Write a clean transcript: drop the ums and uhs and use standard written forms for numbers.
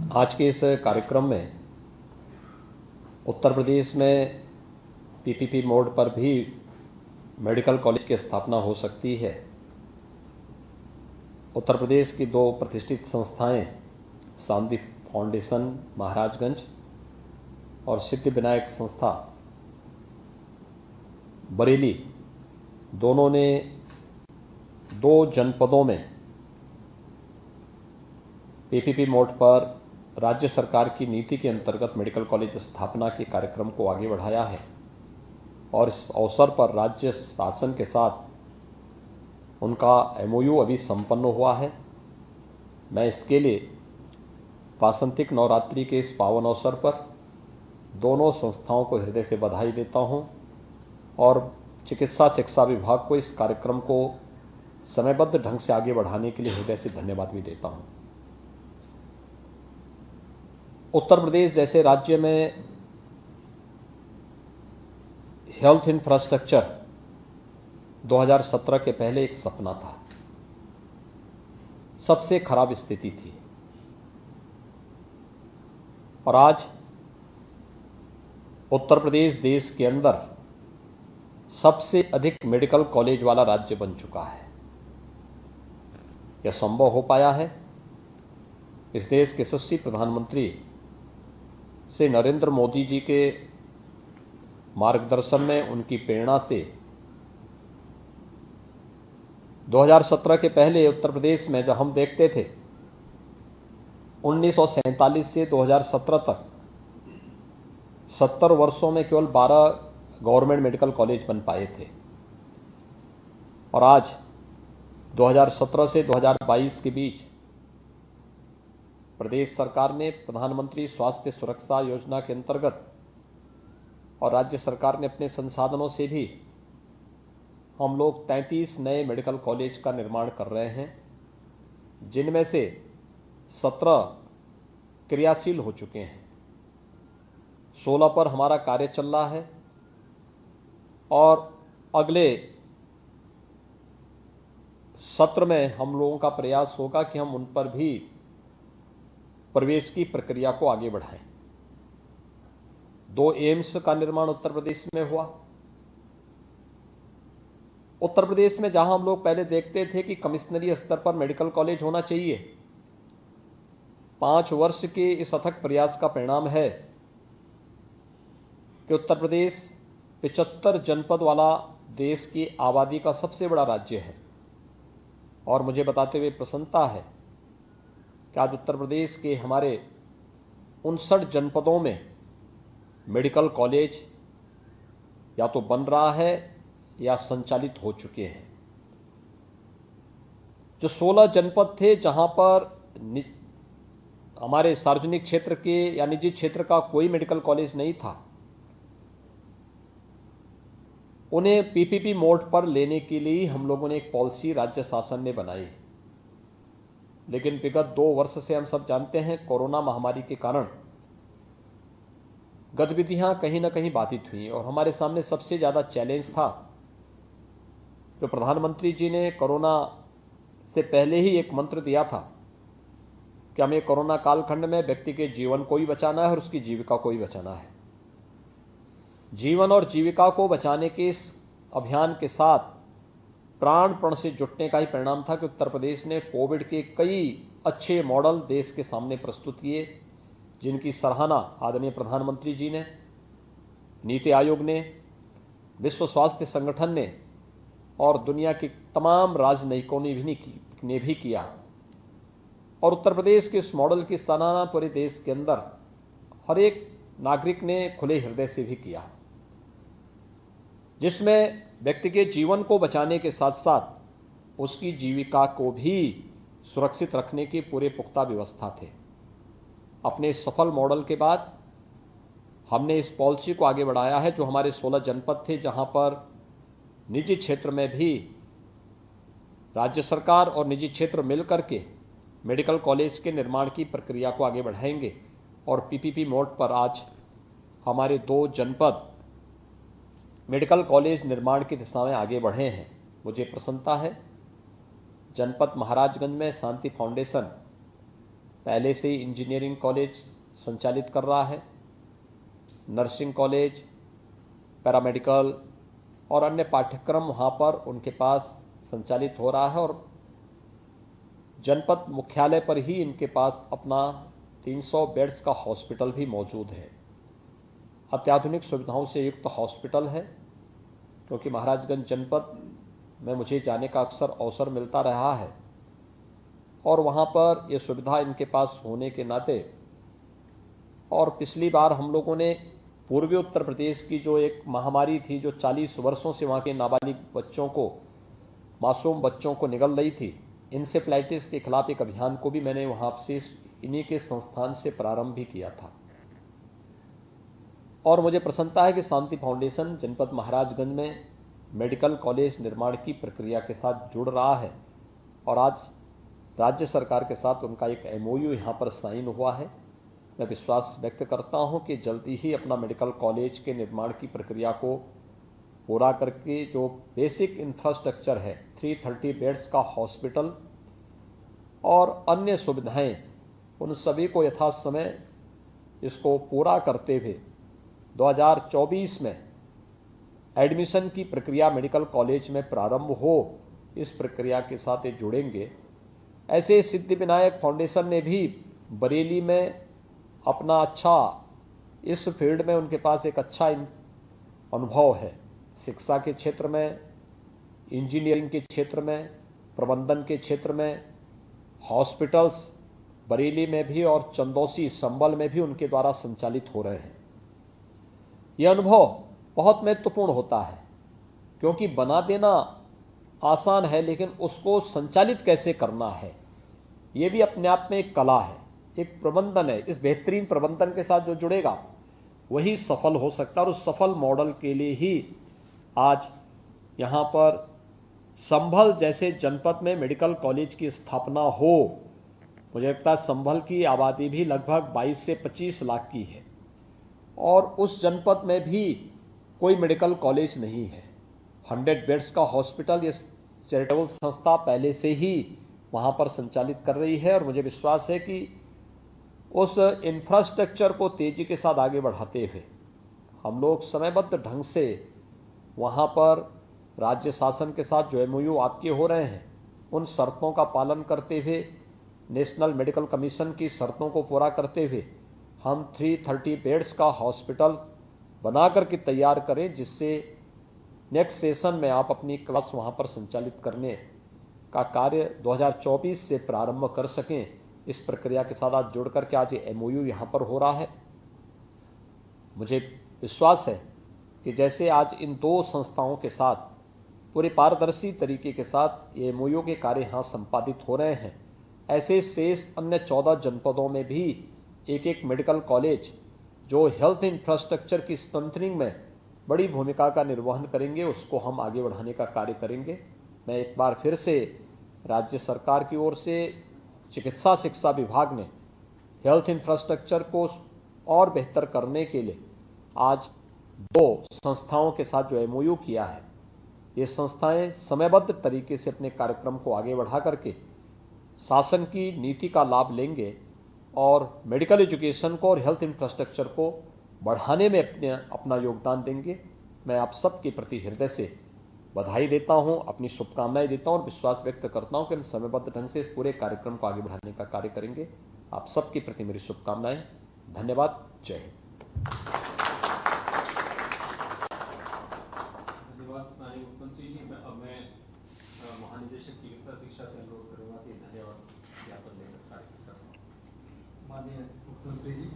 आज के इस कार्यक्रम में उत्तर प्रदेश में पीपीपी मोड पर भी मेडिकल कॉलेज की स्थापना हो सकती है। उत्तर प्रदेश की दो प्रतिष्ठित संस्थाएं शांति फाउंडेशन महाराजगंज और सिद्धिविनायक संस्था बरेली, दोनों ने दो जनपदों में पीपीपी मोड पर राज्य सरकार की नीति के अंतर्गत मेडिकल कॉलेज स्थापना के कार्यक्रम को आगे बढ़ाया है और इस अवसर पर राज्य शासन के साथ उनका एमओयू अभी संपन्न हुआ है। मैं इसके लिए वासंतिक नवरात्रि के इस पावन अवसर पर दोनों संस्थाओं को हृदय से बधाई देता हूं और चिकित्सा शिक्षा विभाग को इस कार्यक्रम को समयबद्ध ढंग से आगे बढ़ाने के लिए हृदय से धन्यवाद भी देता हूं। उत्तर प्रदेश जैसे राज्य में हेल्थ इंफ्रास्ट्रक्चर 2017 के पहले एक सपना था, सबसे खराब स्थिति थी और आज उत्तर प्रदेश देश के अंदर सबसे अधिक मेडिकल कॉलेज वाला राज्य बन चुका है। यह संभव हो पाया है इस देश के यशस्वी प्रधानमंत्री श्री नरेंद्र मोदी जी के मार्गदर्शन में, उनकी प्रेरणा से 2017 के पहले उत्तर प्रदेश में जब हम देखते थे 1947 से 2017 तक 70 वर्षों में केवल 12 गवर्नमेंट मेडिकल कॉलेज बन पाए थे और आज 2017 से 2022 के बीच प्रदेश सरकार ने प्रधानमंत्री स्वास्थ्य सुरक्षा योजना के अंतर्गत और राज्य सरकार ने अपने संसाधनों से भी हम लोग 33 नए मेडिकल कॉलेज का निर्माण कर रहे हैं, जिनमें से 17 क्रियाशील हो चुके हैं। 16 पर हमारा कार्य चल रहा है और अगले सत्र में हम लोगों का प्रयास होगा कि हम उन पर भी प्रवेश की प्रक्रिया को आगे बढ़ाएं। 2 एम्स का निर्माण उत्तर प्रदेश में हुआ। उत्तर प्रदेश में जहां हम लोग पहले देखते थे कि कमिश्नरी स्तर पर मेडिकल कॉलेज होना चाहिए, 5 वर्ष के इस अथक प्रयास का परिणाम है कि उत्तर प्रदेश 75 जनपद वाला देश की आबादी का सबसे बड़ा राज्य है और मुझे बताते हुए प्रसन्नता है कि आज उत्तर प्रदेश के हमारे 59 जनपदों में मेडिकल कॉलेज या तो बन रहा है या संचालित हो चुके हैं। जो 16 जनपद थे जहां पर हमारे सार्वजनिक क्षेत्र के या निजी क्षेत्र का कोई मेडिकल कॉलेज नहीं था, उन्हें पीपीपी मोड पर लेने के लिए हम लोगों ने एक पॉलिसी राज्य शासन ने बनाई। लेकिन विगत 2 वर्ष से हम सब जानते हैं कोरोना महामारी के कारण गतिविधियां कहीं ना कहीं बाधित हुई और हमारे सामने सबसे ज़्यादा चैलेंज था जो प्रधानमंत्री जी ने कोरोना से पहले ही एक मंत्र दिया था कि हमें कोरोना कालखंड में व्यक्ति के जीवन को भी बचाना है और उसकी जीविका को भी बचाना है। जीवन और जीविका को बचाने के इस अभियान के साथ प्राणपण से जुटने का ही परिणाम था कि उत्तर प्रदेश ने कोविड के कई अच्छे मॉडल देश के सामने प्रस्तुत किए, जिनकी सराहना आदरणीय प्रधानमंत्री जी ने, नीति आयोग ने, विश्व स्वास्थ्य संगठन ने और दुनिया के तमाम राजनयिकों ने भी किया और उत्तर प्रदेश के इस मॉडल की सराहना पूरे देश के अंदर हर एक नागरिक ने खुले हृदय से भी किया, जिसमें व्यक्ति के जीवन को बचाने के साथ साथ उसकी जीविका को भी सुरक्षित रखने की पूरे पुख्ता व्यवस्था थे। अपने सफल मॉडल के बाद हमने इस पॉलिसी को आगे बढ़ाया है। जो हमारे 16 जनपद थे जहां पर निजी क्षेत्र में भी राज्य सरकार और निजी क्षेत्र मिलकर के मेडिकल कॉलेज के निर्माण की प्रक्रिया को आगे बढ़ाएंगे और पीपीपी मोड पर आज हमारे 2 जनपद मेडिकल कॉलेज निर्माण की दिशा में आगे बढ़े हैं। मुझे प्रसन्नता है जनपद महाराजगंज में शांति फाउंडेशन पहले से ही इंजीनियरिंग कॉलेज संचालित कर रहा है, नर्सिंग कॉलेज, पैरामेडिकल और अन्य पाठ्यक्रम वहाँ पर उनके पास संचालित हो रहा है। और जनपद मुख्यालय पर ही इनके पास अपना 300 बेड्स का हॉस्पिटल भी मौजूद है। अत्याधुनिक सुविधाओं से युक्त हॉस्पिटल है, क्योंकि महाराजगंज जनपद में मुझे जाने का अक्सर अवसर मिलता रहा है और वहाँ पर ये सुविधा इनके पास होने के नाते, और पिछली बार हम लोगों ने पूर्वी उत्तर प्रदेश की जो एक महामारी थी जो 40 वर्षों से वहाँ के नाबालिग बच्चों को, मासूम बच्चों को निगल रही थी, इंसेफ्लाइटिस के खिलाफ एक अभियान को भी मैंने वहाँ से इन्हीं के संस्थान से प्रारंभ भी किया था। और मुझे प्रसन्नता है कि शांति फाउंडेशन जनपद महाराजगंज में मेडिकल कॉलेज निर्माण की प्रक्रिया के साथ जुड़ रहा है और आज राज्य सरकार के साथ उनका एक MOU यहाँ पर साइन हुआ है। मैं विश्वास व्यक्त करता हूँ कि जल्दी ही अपना मेडिकल कॉलेज के निर्माण की प्रक्रिया को पूरा करके जो बेसिक इंफ्रास्ट्रक्चर है, 330 बेड्स का हॉस्पिटल और अन्य सुविधाएं, उन सभी को यथासमय इसको पूरा करते हुए 2024 में एडमिशन की प्रक्रिया मेडिकल कॉलेज में प्रारंभ हो, इस प्रक्रिया के साथ ये जुड़ेंगे। ऐसे सिद्धिविनायक फाउंडेशन ने भी बरेली में अपना अच्छा, इस फील्ड में उनके पास एक अच्छा अनुभव है, शिक्षा के क्षेत्र में, इंजीनियरिंग के क्षेत्र में, प्रबंधन के क्षेत्र में, हॉस्पिटल्स बरेली में भी और चंदौसी संबल में भी उनके द्वारा संचालित हो रहे हैं। यह अनुभव बहुत महत्वपूर्ण होता है, क्योंकि बना देना आसान है, लेकिन उसको संचालित कैसे करना है ये भी अपने आप में एक कला है, एक प्रबंधन है। इस बेहतरीन प्रबंधन के साथ जो जुड़ेगा वही सफल हो सकता है और उस सफल मॉडल के लिए ही आज यहाँ पर संभल जैसे जनपद में मेडिकल कॉलेज की स्थापना हो। मुझे लगता है संभल की आबादी भी लगभग 22 से 25 लाख की है और उस जनपद में भी कोई मेडिकल कॉलेज नहीं है। 100 बेड्स का हॉस्पिटल ये चैरिटेबल संस्था पहले से ही वहाँ पर संचालित कर रही है और मुझे विश्वास है कि उस इंफ्रास्ट्रक्चर को तेज़ी के साथ आगे बढ़ाते हुए हम लोग समयबद्ध ढंग से वहाँ पर राज्य शासन के साथ जो MOU आपके हो रहे हैं, उन शर्तों का पालन करते हुए, नेशनल मेडिकल कमीशन की शर्तों को पूरा करते हुए हम 330 बेड्स का हॉस्पिटल बना करके तैयार करें, जिससे नेक्स्ट सेशन में आप अपनी क्लास वहाँ पर संचालित करने का कार्य 2024 से प्रारंभ कर सकें। इस प्रक्रिया के साथ आज जुड़ करके आज ये MOU यहाँ पर हो रहा है। मुझे विश्वास है कि जैसे आज इन दो संस्थाओं के साथ पूरे पारदर्शी तरीके के साथ ये MOU के कार्य यहाँ संपादित हो रहे हैं, ऐसे शेष अन्य 14 जनपदों में भी एक एक मेडिकल कॉलेज जो हेल्थ इंफ्रास्ट्रक्चर की स्ट्रेंथनिंग में बड़ी भूमिका का निर्वहन करेंगे, उसको हम आगे बढ़ाने का कार्य करेंगे। मैं एक बार फिर से राज्य सरकार की ओर से चिकित्सा शिक्षा विभाग ने हेल्थ इंफ्रास्ट्रक्चर को और बेहतर करने के लिए आज दो संस्थाओं के साथ जो MOU किया है, ये संस्थाएं समयबद्ध तरीके से अपने कार्यक्रम को आगे बढ़ा करके शासन की नीति का लाभ लेंगे और मेडिकल एजुकेशन को और हेल्थ इंफ्रास्ट्रक्चर को बढ़ाने में अपना योगदान देंगे। मैं आप सबके प्रति हृदय से बधाई देता हूं, अपनी शुभकामनाएं देता हूं और विश्वास व्यक्त करता हूं कि हम समयबद्ध ढंग से इस पूरे कार्यक्रम को आगे बढ़ाने का कार्य करेंगे। आप सबके प्रति मेरी शुभकामनाएं। धन्यवाद। जय हिंद। धन्यवाद माननीय मुख्यमंत्री जी। अब मैं महानिदेशक चिकित्सा शिक्षा से अनुरोध करूंगा कि धन्यवाद ज्ञापन देकर कार्य करें। माननीय मुख्यमंत्री जी।